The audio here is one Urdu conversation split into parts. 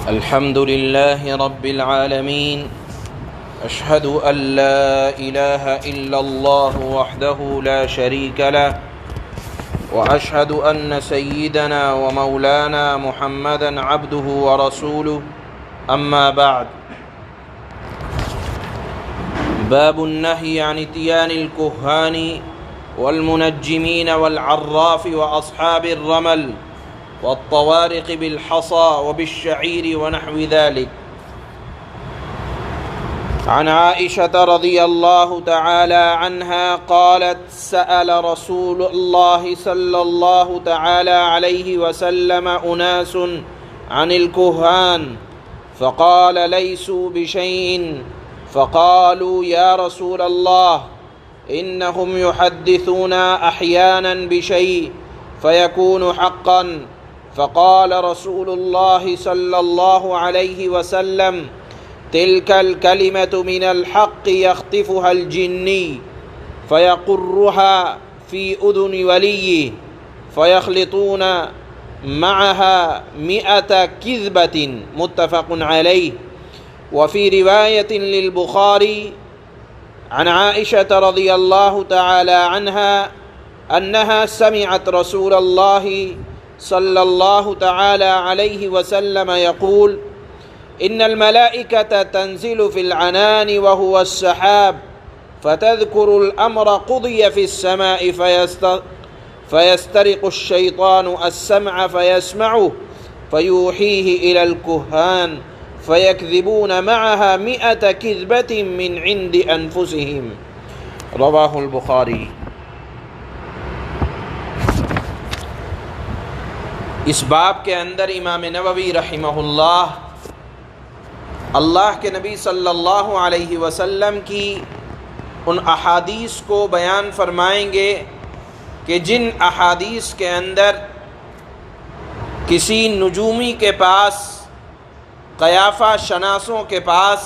الحمد لله رب العالمين، أشهد أن لا إله إلا الله وحده لا شريك له، وأشهد أن سيدنا ومولانا محمدا عبده ورسوله. أما بعد، باب النهي عن اتيان الكهان والمنجمين والعراف وأصحاب الرمل والطوارق بالحصى وبالشعير ونحو ذلك. عن عائشة رضي الله تعالى عنها قالت: سأل رسول الله صلى الله تعالى عليه وسلم أناس عن الكهان فقال: ليسوا بشيء. فقالوا: يا رسول الله، إنهم يحدثون أحيانا بشيء فيكون حقا. فقال رسول الله صلى الله عليه وسلم: تلك الكلمة من الحق يخطفها الجني فيقرها في أذن وليه فيخلطون معها 100 كذبة. متفق عليه. وفي رواية للبخاري عن عائشة رضي الله تعالى عنها أنها سمعت رسول الله صلى الله تعالى عليه وسلم يقول: إن الملائكة تنزل في العنان وهو السحاب فتذكر الأمر قضي في السماء فيسترق الشيطان السمع فيسمعه فيوحيه إلى الكهان فيكذبون معها 100 كذبة من عند أنفسهم. رواه البخاری. اس باب کے اندر امام نووی رحمہ اللہ کے نبی صلی اللہ علیہ وسلم کی ان احادیث کو بیان فرمائیں گے کہ جن احادیث کے اندر کسی نجومی کے پاس، قیافہ شناسوں کے پاس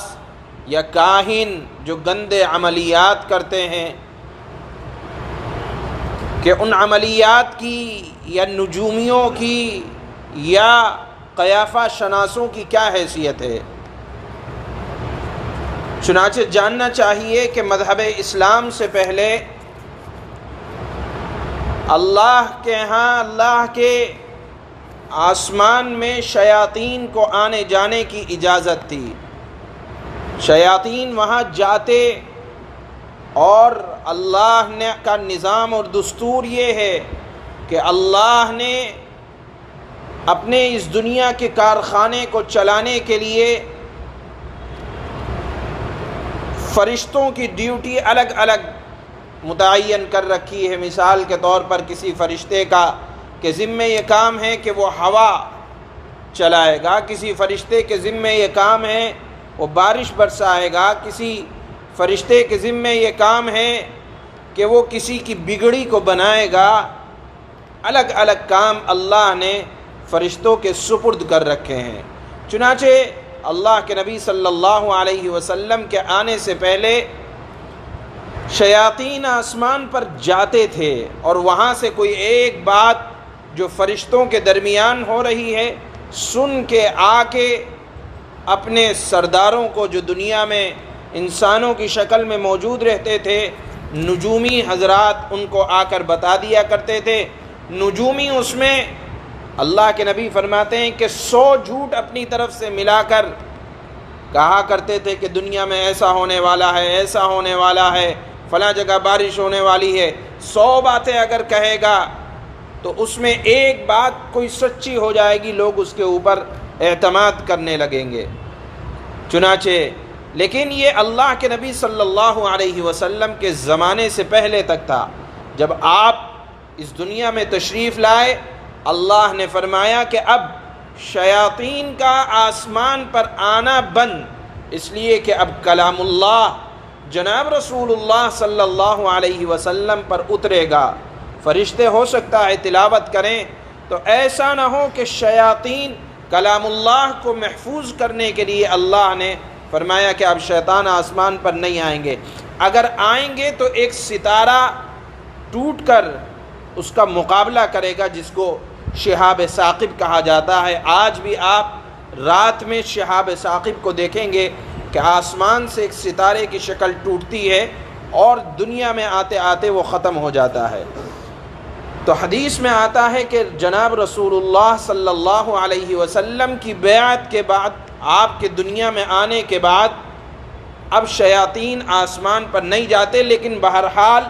یا کاہن جو گندے عملیات کرتے ہیں کہ ان عملیات کی یا نجومیوں کی یا قیافہ شناسوں کی کیا حیثیت ہے. چنانچہ جاننا چاہیے کہ مذہب اسلام سے پہلے اللہ کے ہاں، اللہ کے آسمان میں شیاطین کو آنے جانے کی اجازت تھی. شیاطین وہاں جاتے اور اللہ نے کا نظام اور دستور یہ ہے کہ اللہ نے اپنے اس دنیا کے کارخانے کو چلانے کے لیے فرشتوں کی ڈیوٹی الگ الگ متعین کر رکھی ہے. مثال کے طور پر کسی فرشتے کا کہ ذمے یہ کام ہے کہ وہ ہوا چلائے گا، کسی فرشتے کے ذمے یہ کام ہے وہ بارش برسائے گا، کسی فرشتے کے ذمے یہ کام ہے کہ وہ کسی کی بگڑی کو بنائے گا. الگ الگ کام اللہ نے فرشتوں کے سپرد کر رکھے ہیں. چنانچہ اللہ کے نبی صلی اللہ علیہ وسلم کے آنے سے پہلے شیاطین آسمان پر جاتے تھے اور وہاں سے کوئی ایک بات جو فرشتوں کے درمیان ہو رہی ہے سن کے آ کے اپنے سرداروں کو، جو دنیا میں انسانوں کی شکل میں موجود رہتے تھے، نجومی حضرات، ان کو آ کر بتا دیا کرتے تھے. نجومی اس میں اللہ کے نبی فرماتے ہیں کہ 100 جھوٹ اپنی طرف سے ملا کر کہا کرتے تھے کہ دنیا میں ایسا ہونے والا ہے، ایسا ہونے والا ہے، فلاں جگہ بارش ہونے والی ہے. 100 باتیں اگر کہے گا تو اس میں ایک بات کوئی سچی ہو جائے گی، لوگ اس کے اوپر اعتماد کرنے لگیں گے. چنانچہ لیکن یہ اللہ کے نبی صلی اللہ علیہ وسلم کے زمانے سے پہلے تک تھا. جب آپ اس دنیا میں تشریف لائے، اللہ نے فرمایا کہ اب شیاطین کا آسمان پر آنا بند، اس لیے کہ اب کلام اللہ جناب رسول اللہ صلی اللہ علیہ وسلم پر اترے گا. فرشتے ہو سکتا ہے تلاوت کریں، تو ایسا نہ ہو کہ شیاطین کلام اللہ کو محفوظ کرنے کے لیے اللہ نے فرمایا کہ اب شیطان آسمان پر نہیں آئیں گے. اگر آئیں گے تو ایک ستارہ ٹوٹ کر اس کا مقابلہ کرے گا، جس کو شہاب ثاقب کہا جاتا ہے. آج بھی آپ رات میں شہاب ثاقب کو دیکھیں گے کہ آسمان سے ایک ستارے کی شکل ٹوٹتی ہے اور دنیا میں آتے آتے وہ ختم ہو جاتا ہے۔ تو حدیث میں آتا ہے کہ جناب رسول اللہ صلی اللہ علیہ وسلم کی بیعت کے بعد، آپ کے دنیا میں آنے کے بعد، اب شیاطین آسمان پر نہیں جاتے، لیکن بہرحال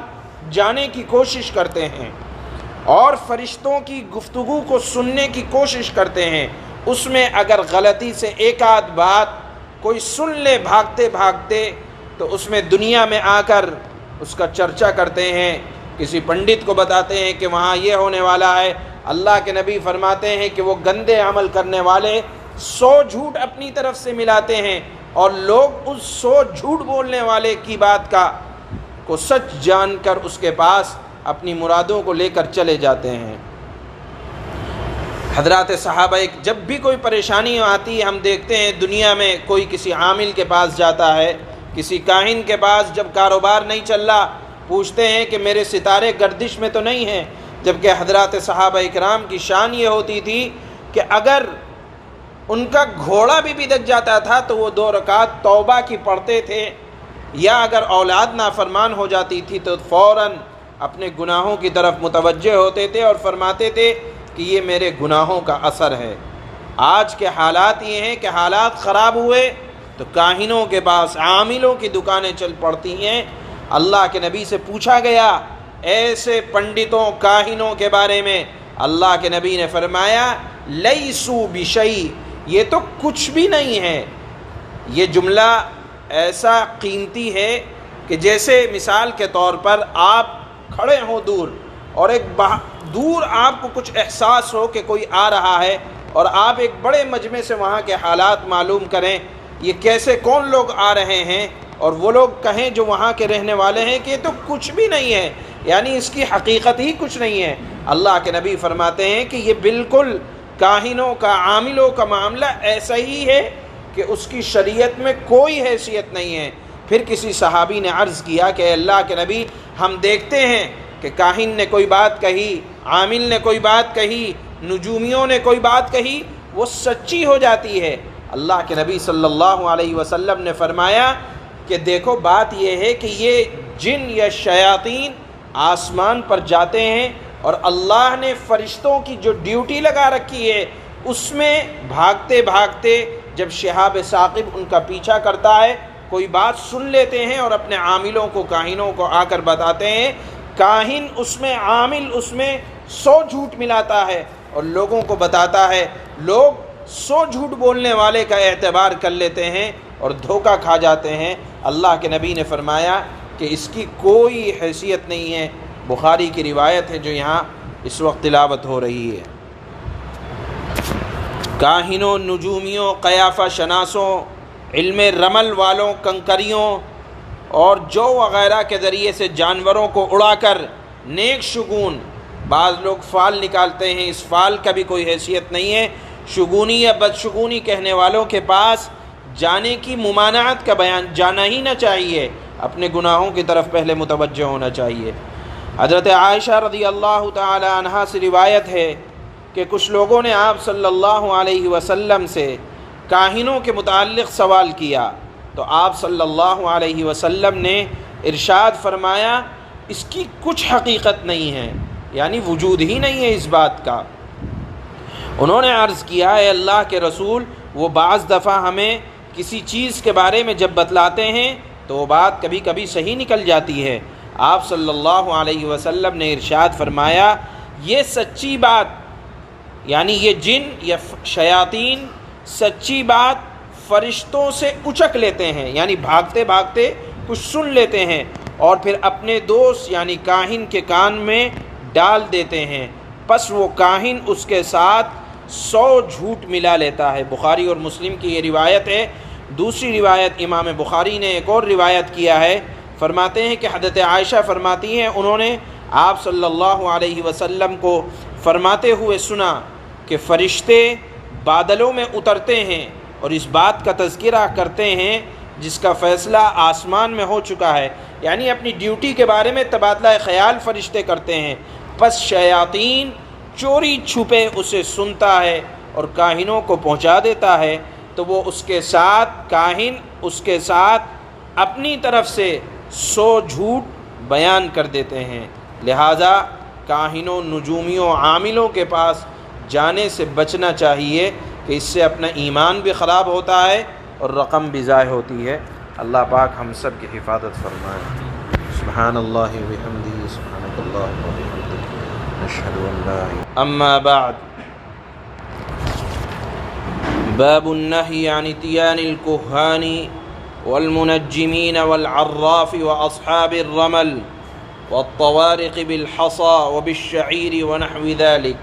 جانے کی کوشش کرتے ہیں اور فرشتوں کی گفتگو کو سننے کی کوشش کرتے ہیں۔ اس میں اگر غلطی سے ایک آدھ بات کوئی سن لے بھاگتے بھاگتے، تو اس میں دنیا میں آ کر اس کا چرچا کرتے ہیں، کسی پنڈت کو بتاتے ہیں کہ وہاں یہ ہونے والا ہے۔ اللہ کے نبی فرماتے ہیں کہ وہ گندے عمل کرنے والے 100 جھوٹ اپنی طرف سے ملاتے ہیں، اور لوگ اس 100 جھوٹ بولنے والے کی بات کو سچ جان کر اس کے پاس اپنی مرادوں کو لے کر چلے جاتے ہیں۔ حضرات صحابہ جب بھی کوئی پریشانی آتی ہے، ہم دیکھتے ہیں دنیا میں کوئی کسی عامل کے پاس جاتا ہے، کسی کاہن کے پاس، جب کاروبار نہیں چل رہا پوچھتے ہیں کہ میرے ستارے گردش میں تو نہیں ہیں، جبکہ حضرات صحابہ اکرام کی شان یہ ہوتی تھی کہ اگر ان کا گھوڑا بھی بھدک جاتا تھا تو وہ 2 رکعت توبہ کی پڑھتے تھے، یا اگر اولاد نافرمان ہو جاتی تھی تو فوراً اپنے گناہوں کی طرف متوجہ ہوتے تھے اور فرماتے تھے کہ یہ میرے گناہوں کا اثر ہے۔ آج کے حالات یہ ہیں کہ حالات خراب ہوئے تو کاہنوں کے پاس، عاملوں کی دکانیں چل پڑتی ہیں۔ اللہ کے نبی سے پوچھا گیا ایسے پنڈتوں کاہنوں کے بارے میں، اللہ کے نبی نے فرمایا لیسو بشیء، یہ تو کچھ بھی نہیں ہے۔ یہ جملہ ایسا قیمتی ہے کہ جیسے مثال کے طور پر آپ کھڑے ہوں دور، اور ایک دور آپ کو کچھ احساس ہو کہ کوئی آ رہا ہے، اور آپ ایک بڑے مجمع سے وہاں کے حالات معلوم کریں، یہ کیسے کون لوگ آ رہے ہیں، اور وہ لوگ کہیں جو وہاں کے رہنے والے ہیں کہ یہ تو کچھ بھی نہیں ہے، یعنی اس کی حقیقت ہی کچھ نہیں ہے۔ اللہ کے نبی فرماتے ہیں کہ یہ بالکل کاہنوں کا، عاملوں کا معاملہ ایسا ہی ہے کہ اس کی شریعت میں کوئی حیثیت نہیں ہے۔ پھر کسی صحابی نے عرض کیا کہ اللہ کے نبی، ہم دیکھتے ہیں کہ کاہن نے کوئی بات کہی، عامل نے کوئی بات کہی، نجومیوں نے کوئی بات کہی، وہ سچی ہو جاتی ہے۔ اللہ کے نبی صلی اللہ علیہ وسلم نے فرمایا کہ دیکھو بات یہ ہے کہ یہ جن یا شیاطین آسمان پر جاتے ہیں، اور اللہ نے فرشتوں کی جو ڈیوٹی لگا رکھی ہے اس میں بھاگتے بھاگتے جب شہاب ثاقب ان کا پیچھا کرتا ہے، کوئی بات سن لیتے ہیں اور اپنے عاملوں کو، کاہنوں کو آ کر بتاتے ہیں۔ کاہن اس میں، عامل اس میں 100 جھوٹ ملاتا ہے اور لوگوں کو بتاتا ہے، لوگ 100 جھوٹ بولنے والے کا اعتبار کر لیتے ہیں اور دھوکہ کھا جاتے ہیں۔ اللہ کے نبی نے فرمایا کہ اس کی کوئی حیثیت نہیں ہے۔ بخاری کی روایت ہے جو یہاں اس وقت تلاوت ہو رہی ہے۔ کاہنوں، نجومیوں، قیافہ شناسوں، علم رمل والوں، کنکریوں اور جو وغیرہ کے ذریعے سے جانوروں کو اڑا کر نیک شگون، بعض لوگ فال نکالتے ہیں، اس فال کا بھی کوئی حیثیت نہیں ہے۔ شگونی یا بدشگونی کہنے والوں کے پاس جانے کی ممانعت کا بیان، جانا ہی نہ چاہیے، اپنے گناہوں کی طرف پہلے متوجہ ہونا چاہیے۔ حضرت عائشہ رضی اللہ تعالی عنہا سے روایت ہے کہ کچھ لوگوں نے آپ صلی اللہ علیہ وسلم سے کاہنوں کے متعلق سوال کیا، تو آپ صلی اللہ علیہ وسلم نے ارشاد فرمایا اس کی کچھ حقیقت نہیں ہے، یعنی وجود ہی نہیں ہے اس بات کا۔ انہوں نے عرض کیا اے اللہ کے رسول، وہ بعض دفعہ ہمیں کسی چیز کے بارے میں جب بتلاتے ہیں تو وہ بات کبھی کبھی صحیح نکل جاتی ہے۔ آپ صلی اللہ علیہ وسلم نے ارشاد فرمایا یہ سچی بات، یعنی یہ جن یا شیاطین سچی بات فرشتوں سے اچک لیتے ہیں، یعنی بھاگتے بھاگتے کچھ سن لیتے ہیں اور پھر اپنے دوست یعنی کاہن کے کان میں ڈال دیتے ہیں، پس وہ کاہن اس کے ساتھ 100 جھوٹ ملا لیتا ہے۔ بخاری اور مسلم کی یہ روایت ہے۔ دوسری روایت امام بخاری نے ایک اور روایت کیا ہے، فرماتے ہیں کہ حضرت عائشہ فرماتی ہیں انہوں نے آپ صلی اللہ علیہ وسلم کو فرماتے ہوئے سنا کہ فرشتے بادلوں میں اترتے ہیں اور اس بات کا تذکرہ کرتے ہیں جس کا فیصلہ آسمان میں ہو چکا ہے، یعنی اپنی ڈیوٹی کے بارے میں تبادلہ خیال فرشتے کرتے ہیں، پس شیاطین چوری چھپے اسے سنتا ہے اور کاہنوں کو پہنچا دیتا ہے تو وہ اس کے ساتھ کاہن اس کے ساتھ اپنی طرف سے 100 جھوٹ بیان کر دیتے ہیں۔ لہٰذا کاہنوں، نجومیوں، عاملوں کے پاس جانے سے بچنا چاہیے کہ اس سے اپنا ایمان بھی خراب ہوتا ہے اور رقم بھی ضائع ہوتی ہے۔ اللہ پاک ہم سب کی حفاظت فرمائے۔ سبحان اللہ و بحمدہ، سبحانک اللہم و بحمدک، نشہد ان لا الہ الا انت۔ اما بعد، باب النہی عن اتیان الکہان والمنجمین والعراف واصحاب الرمل والطوارق بالحصى وبالشعير ونحو ذلك۔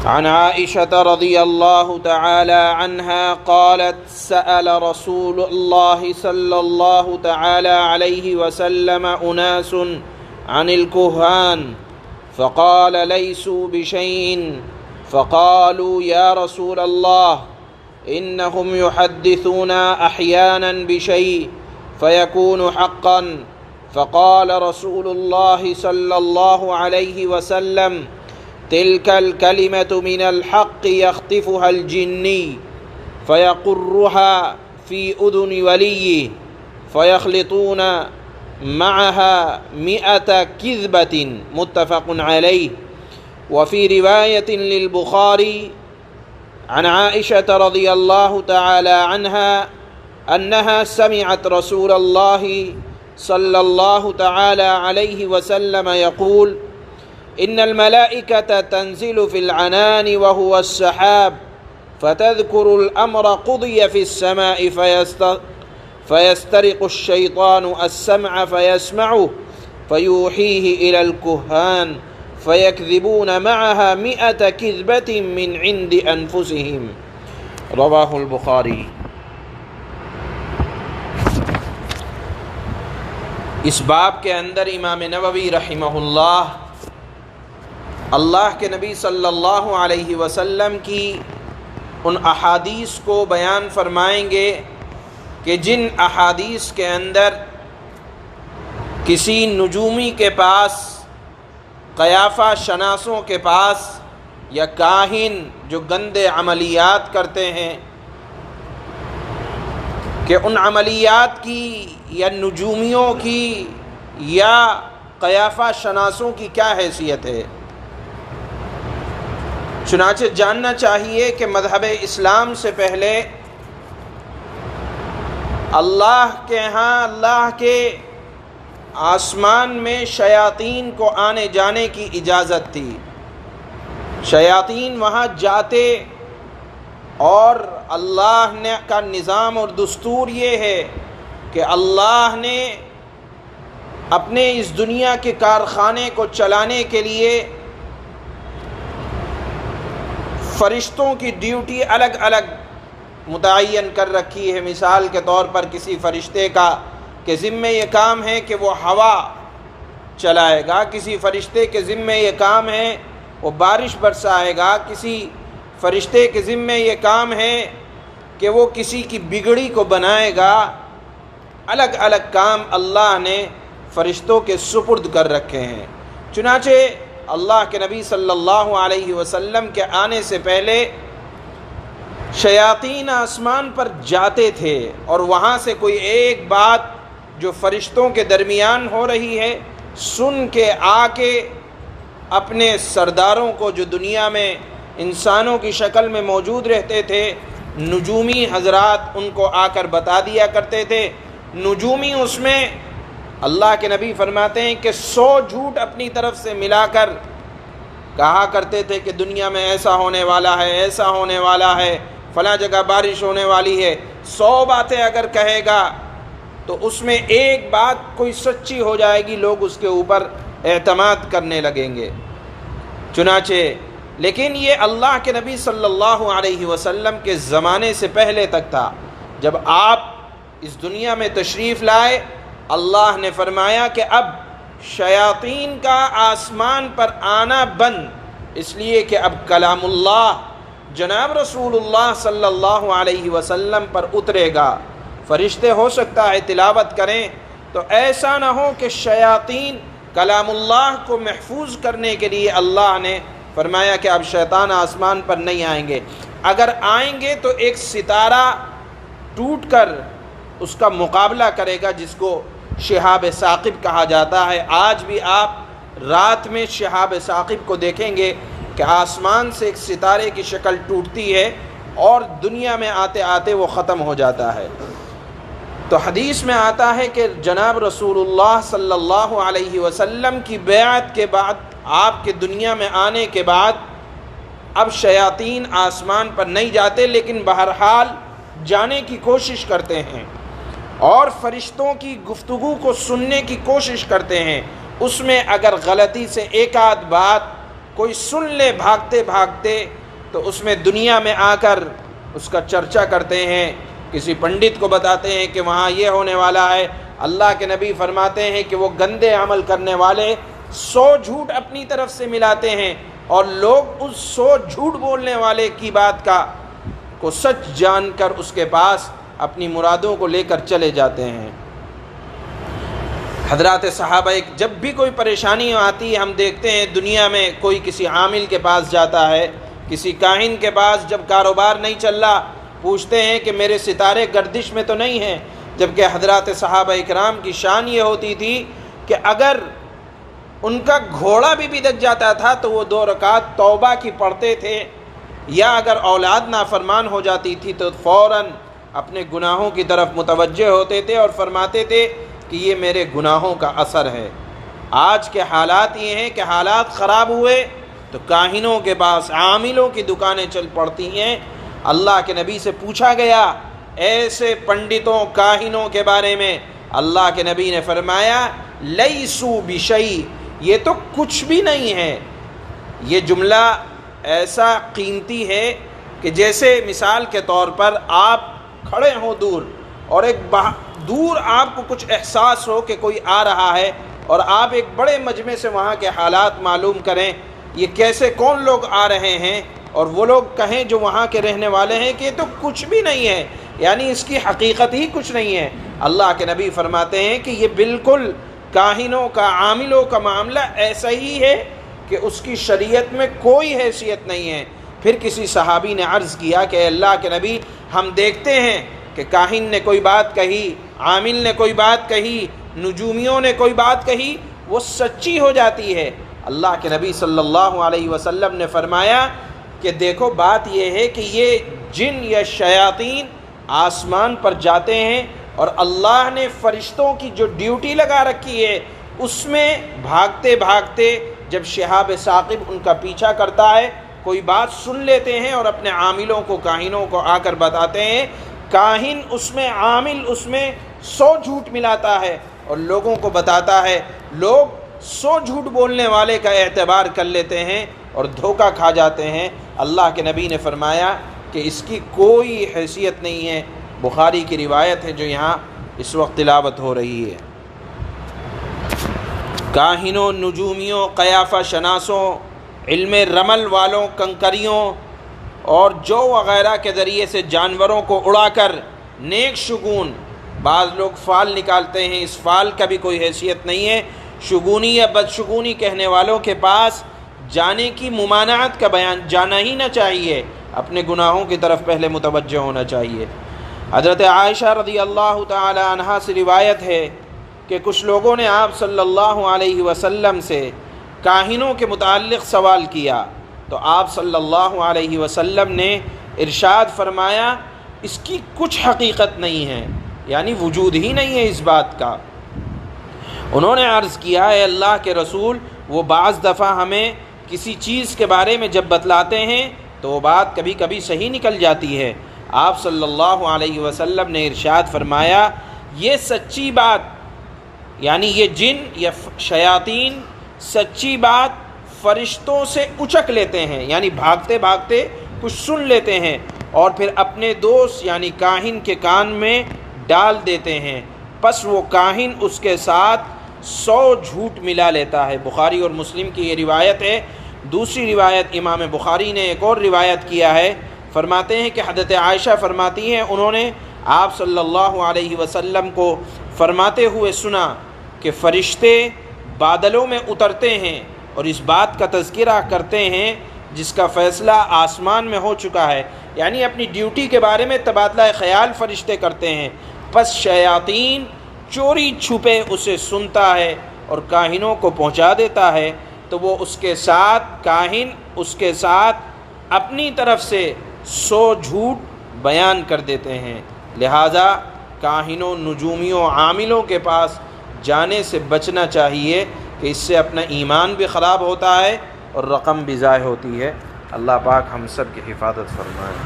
عن عائشة رضي الله تعالى عنها قالت سأل رسول الله صلى الله تعالى عليه وسلم أناس عن الكهان فقال ليسوا بشيء، فقالوا يا رسول الله إنهم يحدثون أحيانا بشيء فيكون حقا، فقال رسول الله صلى الله عليه وسلم تلك الكلمة من الحق يخطفها الجني فيقرها في أذن وليه فيخلطون معها 100 كذبة، متفق عليه۔ وفي رواية للبخاري عن عائشة رضي الله تعالى عنها أنها سمعت رسول الله صلى الله تعالى عليه وسلم يقول إن الملائكة تنزل في العنان وهو السحاب فتذكر الأمر قضي في السماء فيسترق الشيطان السمع فيسمعه فيوحيه إلى الكهان فيكذبون معها 100 كذبة من عند أنفسهم، رواه البخاري۔ اس باب کے اندر امام نووی رحمہ اللہ کے نبی صلی اللہ علیہ وسلم کی ان احادیث کو بیان فرمائیں گے کہ جن احادیث کے اندر کسی نجومی کے پاس، قیافہ شناسوں کے پاس یا کاہن جو گندے عملیات کرتے ہیں کہ ان عملیات کی یا نجومیوں کی یا قیافہ شناسوں کی کیا حیثیت ہے۔ چنانچہ جاننا چاہیے کہ مذہب اسلام سے پہلے اللہ کے ہاں، اللہ کے آسمان میں شیاطین کو آنے جانے کی اجازت تھی۔ شیاطین وہاں جاتے اور اللہ نے کا نظام اور دستور یہ ہے کہ اللہ نے اپنے اس دنیا کے کارخانے کو چلانے کے لیے فرشتوں کی ڈیوٹی الگ الگ متعین کر رکھی ہے۔ مثال کے طور پر کسی فرشتے کا کہ ذمہ یہ کام ہے کہ وہ ہوا چلائے گا، کسی فرشتے کے ذمہ یہ کام ہے وہ بارش برسائے گا، کسی فرشتے کے ذمہ یہ کام ہے کہ وہ کسی کی بگڑی کو بنائے گا۔ الگ الگ کام اللہ نے فرشتوں کے سپرد کر رکھے ہیں۔ چنانچہ اللہ کے نبی صلی اللہ علیہ وسلم کے آنے سے پہلے شیاطین آسمان پر جاتے تھے اور وہاں سے کوئی ایک بات جو فرشتوں کے درمیان ہو رہی ہے سن کے آ کے اپنے سرداروں کو، جو دنیا میں انسانوں کی شکل میں موجود رہتے تھے، نجومی حضرات، ان کو آ کر بتا دیا کرتے تھے۔ نجومی اس میں اللہ کے نبی فرماتے ہیں کہ 100 جھوٹ اپنی طرف سے ملا کر کہا کرتے تھے کہ دنیا میں ایسا ہونے والا ہے، ایسا ہونے والا ہے، فلاں جگہ بارش ہونے والی ہے۔ 100 باتیں اگر کہے گا تو اس میں ایک بات کوئی سچی ہو جائے گی، لوگ اس کے اوپر اعتماد کرنے لگیں گے۔ چنانچہ لیکن یہ اللہ کے نبی صلی اللہ علیہ وسلم کے زمانے سے پہلے تک تھا۔ جب آپ اس دنیا میں تشریف لائے، اللہ نے فرمایا کہ اب شیاطین کا آسمان پر آنا بند، اس لیے کہ اب کلام اللہ جناب رسول اللہ صلی اللہ علیہ وسلم پر اترے گا۔ فرشتے ہو سکتا ہے تلاوت کریں، تو ایسا نہ ہو کہ شیاطین کلام اللہ کو محفوظ کرنے کے لیے اللہ نے فرمایا کہ اب شیطان آسمان پر نہیں آئیں گے، اگر آئیں گے تو ایک ستارہ ٹوٹ کر اس کا مقابلہ کرے گا، جس کو شہاب ثاقب کہا جاتا ہے۔ آج بھی آپ رات میں شہاب ثاقب کو دیکھیں گے کہ آسمان سے ایک ستارے کی شکل ٹوٹتی ہے اور دنیا میں آتے آتے وہ ختم ہو جاتا ہے۔ تو حدیث میں آتا ہے کہ جناب رسول اللہ صلی اللہ علیہ وسلم کی بیعت کے بعد، آپ کے دنیا میں آنے کے بعد، اب شیاطین آسمان پر نہیں جاتے، لیکن بہرحال جانے کی کوشش کرتے ہیں اور فرشتوں کی گفتگو کو سننے کی کوشش کرتے ہیں۔ اس میں اگر غلطی سے ایک آدھ بات کوئی سن لے بھاگتے بھاگتے، تو اس میں دنیا میں آ کر اس کا چرچا کرتے ہیں، کسی پنڈت کو بتاتے ہیں کہ وہاں یہ ہونے والا ہے۔ اللہ کے نبی فرماتے ہیں کہ وہ گندے عمل کرنے والے 100 جھوٹ اپنی طرف سے ملاتے ہیں، اور لوگ اس 100 جھوٹ بولنے والے کی بات کو سچ جان کر اس کے پاس اپنی مرادوں کو لے کر چلے جاتے ہیں۔ حضرات صحابہ جب بھی کوئی پریشانی آتی ہے، ہم دیکھتے ہیں دنیا میں کوئی کسی عامل کے پاس جاتا ہے، کسی کاہن کے پاس، جب کاروبار نہیں چل رہا پوچھتے ہیں کہ میرے ستارے گردش میں تو نہیں ہیں، جبکہ حضرات صحابہ اکرام کی شان یہ ہوتی تھی کہ اگر ان کا گھوڑا بھی بدک جاتا تھا تو وہ 2 رکعت توبہ کی پڑھتے تھے، یا اگر اولاد نافرمان ہو جاتی تھی تو فوراً اپنے گناہوں کی طرف متوجہ ہوتے تھے اور فرماتے تھے کہ یہ میرے گناہوں کا اثر ہے۔ آج کے حالات یہ ہیں کہ حالات خراب ہوئے تو کاہنوں کے پاس، عاملوں کی دکانیں چل پڑتی ہیں۔ اللہ کے نبی سے پوچھا گیا ایسے پنڈتوں کاہنوں کے بارے میں، اللہ کے نبی نے فرمایا لیسو بشیء، یہ تو کچھ بھی نہیں ہے۔ یہ جملہ ایسا قیمتی ہے کہ جیسے مثال کے طور پر آپ کھڑے ہوں دور، اور ایک دور آپ کو کچھ احساس ہو کہ کوئی آ رہا ہے، اور آپ ایک بڑے مجمع سے وہاں کے حالات معلوم کریں، یہ کیسے کون لوگ آ رہے ہیں، اور وہ لوگ کہیں جو وہاں کے رہنے والے ہیں کہ یہ تو کچھ بھی نہیں ہے، یعنی اس کی حقیقت ہی کچھ نہیں ہے۔ اللہ کے نبی فرماتے ہیں کہ یہ بالکل کاہنوں کا، عاملوں کا معاملہ ایسا ہی ہے کہ اس کی شریعت میں کوئی حیثیت نہیں ہے۔ پھر کسی صحابی نے عرض کیا کہ اے اللہ کے نبی، ہم دیکھتے ہیں کہ کاہن نے کوئی بات کہی، عامل نے کوئی بات کہی، نجومیوں نے کوئی بات کہی، وہ سچی ہو جاتی ہے۔ اللہ کے نبی صلی اللہ علیہ وسلم نے فرمایا کہ دیکھو بات یہ ہے کہ یہ جن یا شیاطین آسمان پر جاتے ہیں، اور اللہ نے فرشتوں کی جو ڈیوٹی لگا رکھی ہے اس میں بھاگتے بھاگتے جب شہاب ثاقب ان کا پیچھا کرتا ہے، کوئی بات سن لیتے ہیں اور اپنے عاملوں کو، کاہنوں کو آ کر بتاتے ہیں۔ کاہن اس میں، عامل اس میں 100 جھوٹ ملاتا ہے اور لوگوں کو بتاتا ہے، لوگ 100 جھوٹ بولنے والے کا اعتبار کر لیتے ہیں اور دھوکہ کھا جاتے ہیں۔ اللہ کے نبی نے فرمایا کہ اس کی کوئی حیثیت نہیں ہے۔ بخاری کی روایت ہے جو یہاں اس وقت تلاوت ہو رہی ہے۔ کاہنوں، نجومیوں، قیافہ شناسوں، علم رمل والوں، کنکریوں اور جو وغیرہ کے ذریعے سے جانوروں کو اڑا کر نیک شگون، بعض لوگ فال نکالتے ہیں، اس فال کا بھی کوئی حیثیت نہیں ہے۔ شگونی یا بدشگونی کہنے والوں کے پاس جانے کی ممانعت کا بیان، جانا ہی نہ چاہیے، اپنے گناہوں کی طرف پہلے متوجہ ہونا چاہیے۔ حضرت عائشہ رضی اللہ تعالی عنہا سے روایت ہے کہ کچھ لوگوں نے آپ صلی اللہ علیہ وسلم سے کاہنوں کے متعلق سوال کیا، تو آپ صلی اللہ علیہ وسلم نے ارشاد فرمایا اس کی کچھ حقیقت نہیں ہے، یعنی وجود ہی نہیں ہے اس بات کا۔ انہوں نے عرض کیا اے اللہ کے رسول، وہ بعض دفعہ ہمیں کسی چیز کے بارے میں جب بتلاتے ہیں تو وہ بات کبھی کبھی صحیح نکل جاتی ہے۔ آپ صلی اللہ علیہ وسلم نے ارشاد فرمایا یہ سچی بات، یعنی یہ جن یا شیاطین سچی بات فرشتوں سے اچک لیتے ہیں، یعنی بھاگتے بھاگتے کچھ سن لیتے ہیں اور پھر اپنے دوست یعنی کاہن کے کان میں ڈال دیتے ہیں، پس وہ کاہن اس کے ساتھ 100 جھوٹ ملا لیتا ہے۔ بخاری اور مسلم کی یہ روایت ہے۔ دوسری روایت امام بخاری نے ایک اور روایت کیا ہے، فرماتے ہیں کہ حضرت عائشہ فرماتی ہیں انہوں نے آپ صلی اللہ علیہ وسلم کو فرماتے ہوئے سنا کہ فرشتے بادلوں میں اترتے ہیں اور اس بات کا تذکرہ کرتے ہیں جس کا فیصلہ آسمان میں ہو چکا ہے، یعنی اپنی ڈیوٹی کے بارے میں تبادلہ خیال فرشتے کرتے ہیں۔ پس شیاطین چوری چھپے اسے سنتا ہے اور کاہنوں کو پہنچا دیتا ہے، تو وہ اس کے ساتھ کاہن اس کے ساتھ اپنی طرف سے 100 جھوٹ بیان کر دیتے ہیں۔ لہٰذا کاہنوں، نجومیوں، عاملوں کے پاس جانے سے بچنا چاہیے کہ اس سے اپنا ایمان بھی خراب ہوتا ہے اور رقم بھی ضائع ہوتی ہے۔ اللہ پاک ہم سب کی حفاظت فرمائے۔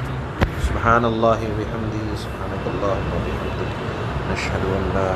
سبحان اللہ و بحمدہ، سبحانک اللہم و بحمدک، نشہد ان لا